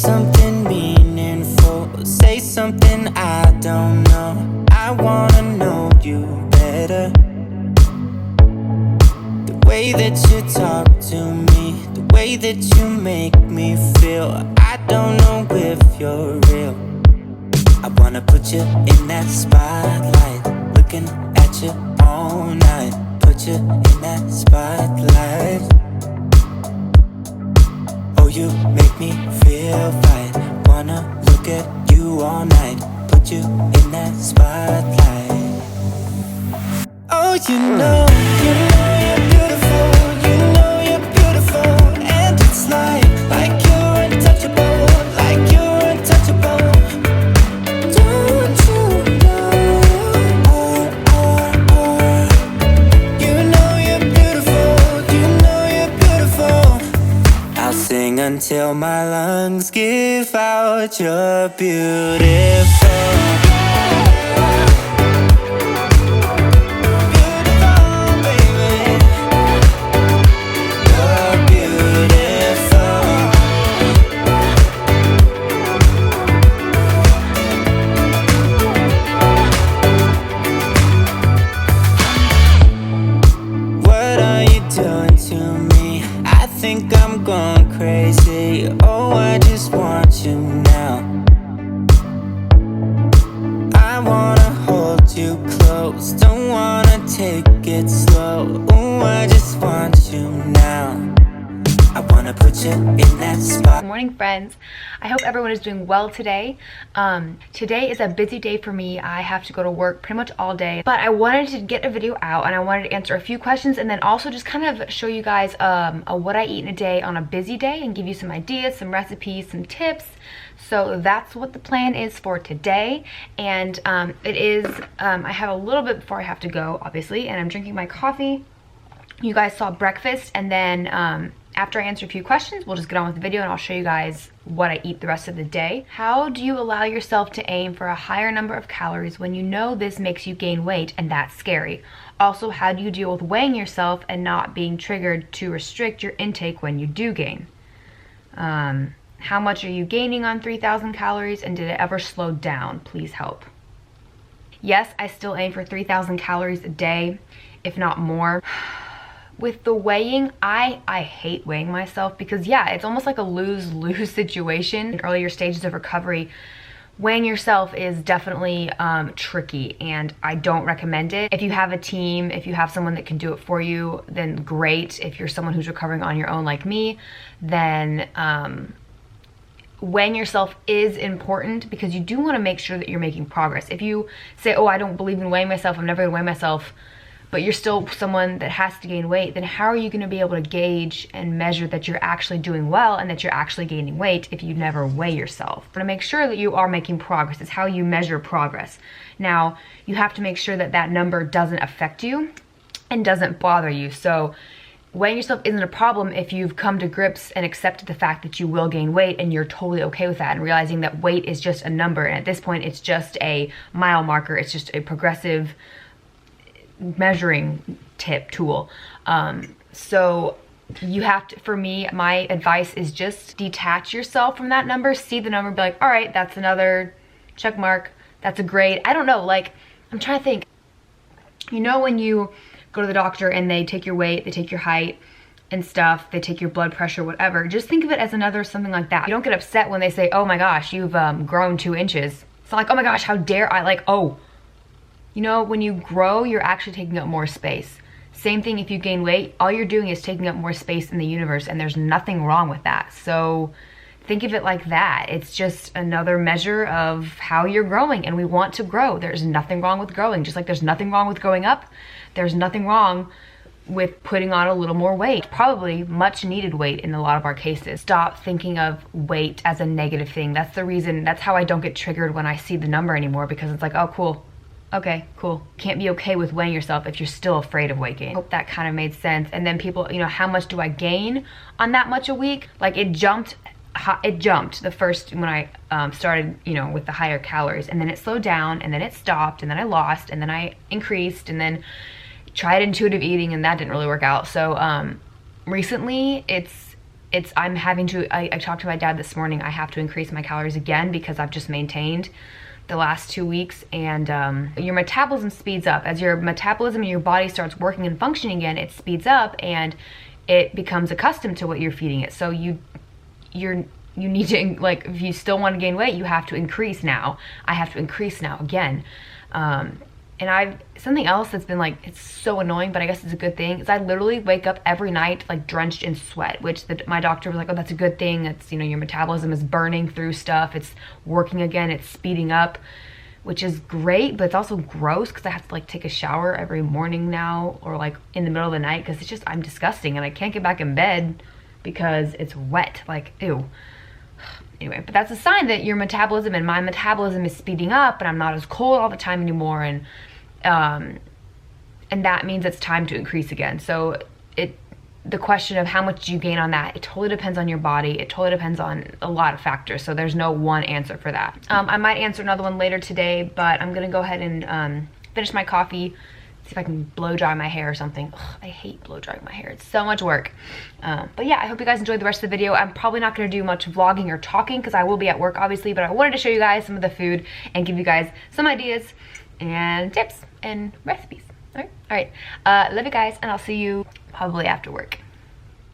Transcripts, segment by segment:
something meaningful, say something I don't know. I wanna know you better. The way that you talk to me, the way that you make me feel, I don't know if you're real. I wanna put you in that spotlight, looking at you all night. Put you in that spotlight. Oh, you make me feel right. Wanna look at you all night. Put you in that spotlight. Oh, you know you're beautiful. You know you're beautiful. And it's like you're untouchable. Like you're untouchable. Don't you know? You know you're beautiful. You know you're beautiful. I'll sing until my lungs give out. You're beautiful. I'm going crazy. Oh, I just want you now. I wanna hold you close, don't wanna take it slow. Oh, I just want you now. I wanna put you in that spot. Good morning, friends. I hope everyone is doing well today. Today is a busy day for me. I have to go to work pretty much all day, but I wanted to get a video out and I wanted to answer a few questions and then also just kind of show you guys what I eat in a day on a busy day and give you some ideas, some recipes, some tips. So that's what the plan is for today. And it is, I have a little bit before I have to go, obviously, and I'm drinking my coffee. You guys saw breakfast, and then after I answer a few questions, we'll just get on with the video and I'll show you guys what I eat the rest of the day. How do you allow yourself to aim for a higher number of calories when you know this makes you gain weight and that's scary? Also, how do you deal with weighing yourself and not being triggered to restrict your intake when you do gain? How much are you gaining on 3,000 calories and did it ever slow down? Please help. Yes, I still aim for 3,000 calories a day, if not more. With the weighing, I hate weighing myself because yeah, it's almost like a lose-lose situation. In earlier stages of recovery, weighing yourself is definitely tricky and I don't recommend it. If you have a team, if you have someone that can do it for you, then great. If you're someone who's recovering on your own like me, then weighing yourself is important because you do want to make sure that you're making progress. If you say, oh, I don't believe in weighing myself, I'm never gonna weigh myself, but you're still someone that has to gain weight, then how are you going to be able to gauge and measure that you're actually doing well and that you're actually gaining weight if you never weigh yourself? To make sure that you are making progress is how you measure progress. Now, you have to make sure that that number doesn't affect you and doesn't bother you. So weighing yourself isn't a problem if you've come to grips and accepted the fact that you will gain weight and you're totally okay with that and realizing that weight is just a number. And at this point, it's just a mile marker. It's just a progressive measuring tool. So you have to, for me, my advice is just detach yourself from that number, see the number, be like, all right, that's another check mark, that's a grade. I don't know, like, I'm trying to think, you know, when you go to the doctor and they take your weight, they take your height and stuff, they take your blood pressure, whatever, just think of it as another something like that. You don't get upset when they say, oh my gosh, you've grown 2 inches. It's not like, oh my gosh, how dare I, like, oh, you know, when you grow, you're actually taking up more space. Same thing if you gain weight, all you're doing is taking up more space in the universe and there's nothing wrong with that. So think of it like that. It's just another measure of how you're growing and we want to grow. There's nothing wrong with growing. Just like there's nothing wrong with growing up, there's nothing wrong with putting on a little more weight. Probably much needed weight in a lot of our cases. Stop thinking of weight as a negative thing. That's the reason, that's how I don't get triggered when I see the number anymore because it's like, oh, cool. Okay, cool. Can't be okay with weighing yourself if you're still afraid of weight gain. Hope that kind of made sense. And then people, you know, how much do I gain on that much a week? Like it jumped the first, when I started, you know, with the higher calories, and then it slowed down and then it stopped and then I lost and then I increased and then tried intuitive eating and that didn't really work out. So recently I'm having to, I talked to my dad this morning, I have to increase my calories again because I've just maintained the last 2 weeks, and your metabolism speeds up. As your metabolism in your body starts working and functioning again, it speeds up and it becomes accustomed to what you're feeding it. So you need to, like, if you still want to gain weight, you have to increase now. I have to increase now again. And something else that's been like, it's so annoying, but I guess it's a good thing, is I literally wake up every night like drenched in sweat, which my doctor was like, oh, that's a good thing. It's, you know, your metabolism is burning through stuff. It's working again. It's speeding up, which is great, but it's also gross because I have to like take a shower every morning now, or like in the middle of the night, because it's just, I'm disgusting and I can't get back in bed because it's wet. Like, ew. Anyway, but that's a sign that your metabolism and my metabolism is speeding up, and I'm not as cold all the time anymore, and that means it's time to increase again. So the question of how much do you gain on that, it totally depends on your body. It totally depends on a lot of factors. So there's no one answer for that. I might answer another one later today, but I'm gonna go ahead and finish my coffee, see if I can blow dry my hair or something. Ugh, I hate blow drying my hair. It's so much work. But yeah, I hope you guys enjoyed the rest of the video. I'm probably not going to do much vlogging or talking because I will be at work, obviously, but I wanted to show you guys some of the food and give you guys some ideas and tips and recipes. All right. Love you guys, and I'll see you probably after work.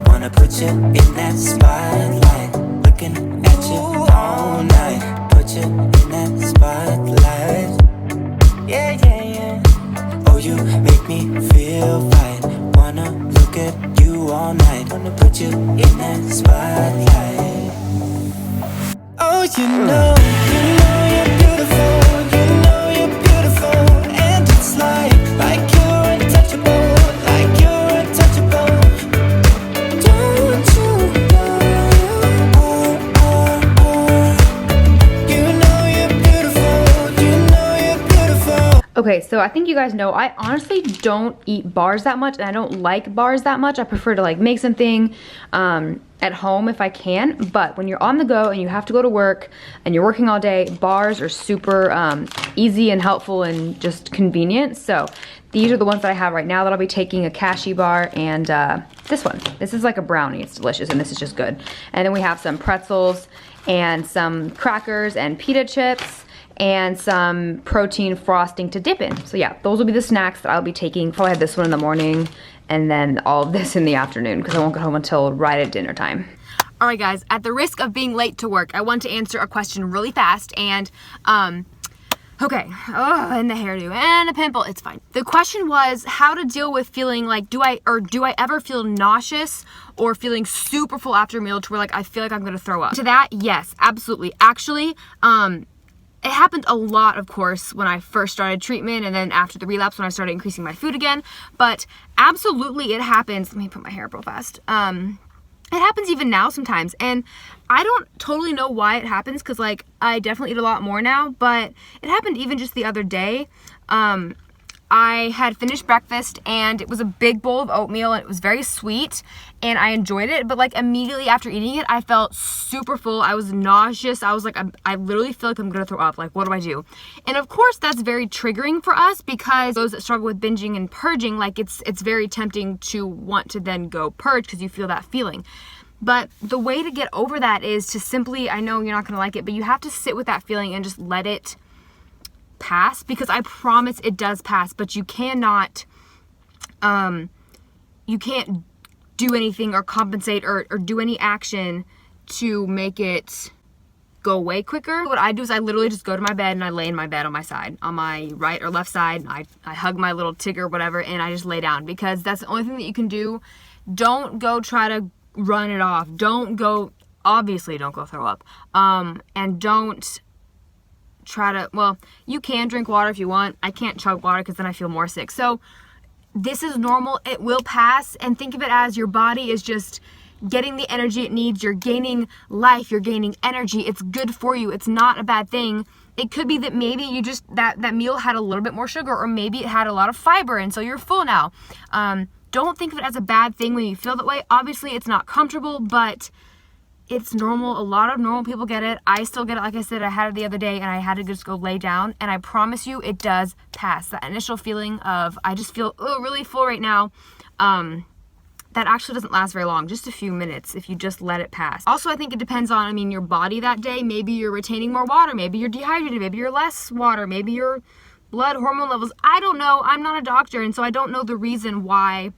Wanna put you in that spotlight, looking at you all night. Put you in that spotlight. Yeah, yeah, yeah. Oh, you make me feel fine. Wanna look at you all night. Wanna put you in that spotlight. Oh, you know you're beautiful. You know you're beautiful, and it's like you're untouchable, like you're untouchable. Don't you know you know you're beautiful. You know you're beautiful. Okay, so I think you guys know I honestly don't eat bars that much, and I don't like bars that much. I prefer to like make something at home if I can, but when you're on the go and you have to go to work and you're working all day, bars are super easy and helpful and just convenient. So these are the ones that I have right now that I'll be taking: a cashew bar and this one. This is like a brownie. It's delicious, and this is just good. And then we have some pretzels and some crackers and pita chips and some protein frosting to dip in. So yeah, those will be the snacks that I'll be taking. Probably have this one in the morning and then all of this in the afternoon because I won't get home until right at dinner time. All right, guys, at the risk of being late to work, I want to answer a question really fast. And okay, oh, and the hairdo and a pimple, it's fine. The question was how to deal with feeling like, do I ever feel nauseous or feeling super full after a meal to where like I feel like I'm gonna throw up? To that, yes, absolutely. Actually, it happened a lot, of course, when I first started treatment, and then after the relapse when I started increasing my food again. But absolutely it happens. Let me put my hair up real fast. It happens even now sometimes, and I don't totally know why it happens because like I definitely eat a lot more now, but it happened even just the other day. I had finished breakfast and it was a big bowl of oatmeal and it was very sweet and I enjoyed it, but like immediately after eating it I felt super full. I was nauseous. I was like, I literally feel like I'm gonna throw up. Like, what do I do? And of course that's very triggering for us because those that struggle with binging and purging, like it's very tempting to want to then go purge because you feel that feeling. But the way to get over that is to simply, I know you're not gonna like it, but you have to sit with that feeling and just let it pass, because I promise it does pass, but you cannot you can't do anything or compensate or do any action to make it go away quicker. What I do is I literally just go to my bed and I lay in my bed on my side, on my right or left side. I hug my little tigger, whatever, and I just lay down because that's the only thing that you can do. Don't go try to run it off. Obviously don't go throw up. And don't try to, well, you can drink water if you want. I can't chug water because then I feel more sick. So this is normal. It will pass, and think of it as your body is just getting the energy it needs. You're gaining life. You're gaining energy. It's good for you. It's not a bad thing. It could be that maybe you just, that meal had a little bit more sugar, or maybe it had a lot of fiber and so you're full now. Don't think of it as a bad thing when you feel that way. Obviously it's not comfortable, but it's normal. A lot of normal people get it. I still get it. Like I said, I had it the other day and I had to just go lay down, and I promise you it does pass. That initial feeling of I just feel really full right now, that actually doesn't last very long, just a few minutes if you just let it pass. Also, I think it depends on, I mean, your body that day. Maybe you're retaining more water, maybe you're dehydrated, maybe you're less water, maybe your blood hormone levels. I don't know. I'm not a doctor, and so I don't know the reason why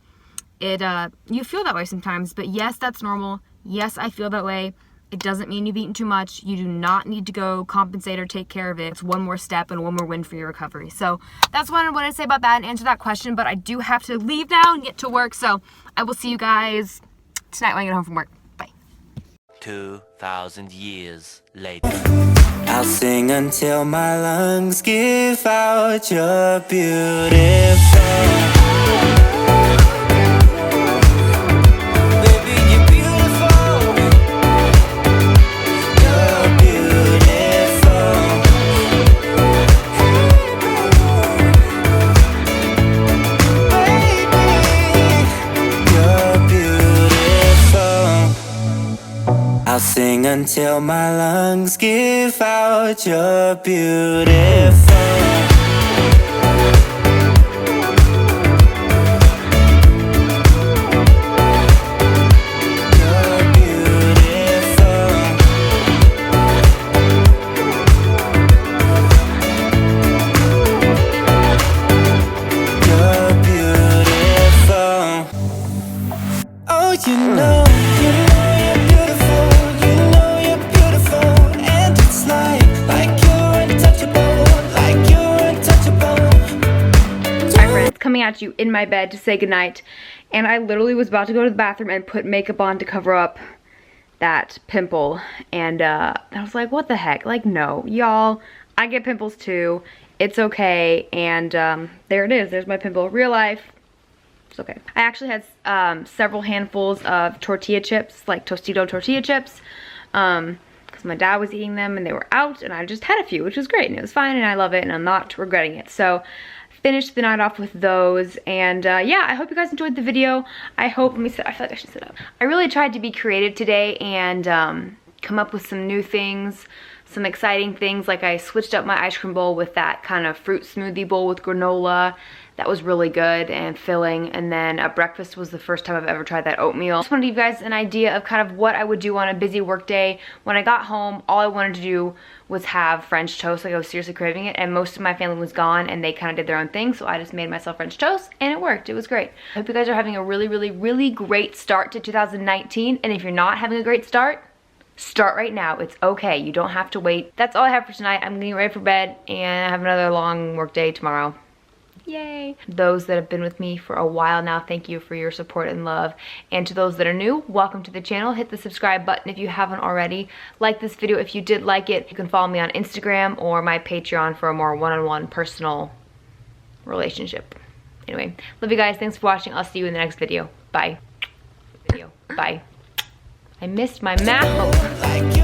you feel that way sometimes. But yes, that's normal. Yes, I feel that way. It doesn't mean you've eaten too much. You do not need to go compensate or take care of it. It's one more step and one more win for your recovery. So that's what I wanted to say about that and answer that question. But I do have to leave now and get to work. So I will see you guys tonight when I get home from work. Bye. 2,000 years later. I'll sing until my lungs give out you're beautiful. I'll sing until my lungs give out you're beautiful. You know you're beautiful, you know you're beautiful, and it's like you're untouchable, like you're untouchable. Hi friends, coming at you in my bed to say goodnight, and I literally was about to go to the bathroom and put makeup on to cover up that pimple, and I was like, what the heck, like no, y'all, I get pimples too, it's okay, and there it is, there's my pimple, real life. It's okay. I actually had several handfuls of tortilla chips, like Tostito tortilla chips, because my dad was eating them and they were out, and I just had a few, which was great, and it was fine, and I love it, and I'm not regretting it. So finished the night off with those, and yeah, I hope you guys enjoyed the video. I hope, let me sit, I feel like I should sit up. I really tried to be creative today and come up with some new things, some exciting things, like I switched up my ice cream bowl with that kind of fruit smoothie bowl with granola. That was really good and filling, and then breakfast was the first time I've ever tried that oatmeal. I just wanted to give you guys an idea of kind of what I would do on a busy work day. When I got home, all I wanted to do was have French toast, like I was seriously craving it, and most of my family was gone and they kind of did their own thing, so I just made myself French toast and it worked. It was great. I hope you guys are having a really, really, really great start to 2019, and if you're not having a great start right now. It's okay. You don't have to wait. That's all I have for tonight. I'm getting ready for bed and I have another long work day tomorrow. Yay! Those that have been with me for a while now, thank you for your support and love. And to those that are new, welcome to the channel. Hit the subscribe button if you haven't already. Like this video if you did like it. You can follow me on Instagram or my Patreon for a more one-on-one personal relationship. Anyway, love you guys. Thanks for watching. I'll see you in the next video. Bye. Bye. I missed my mouth.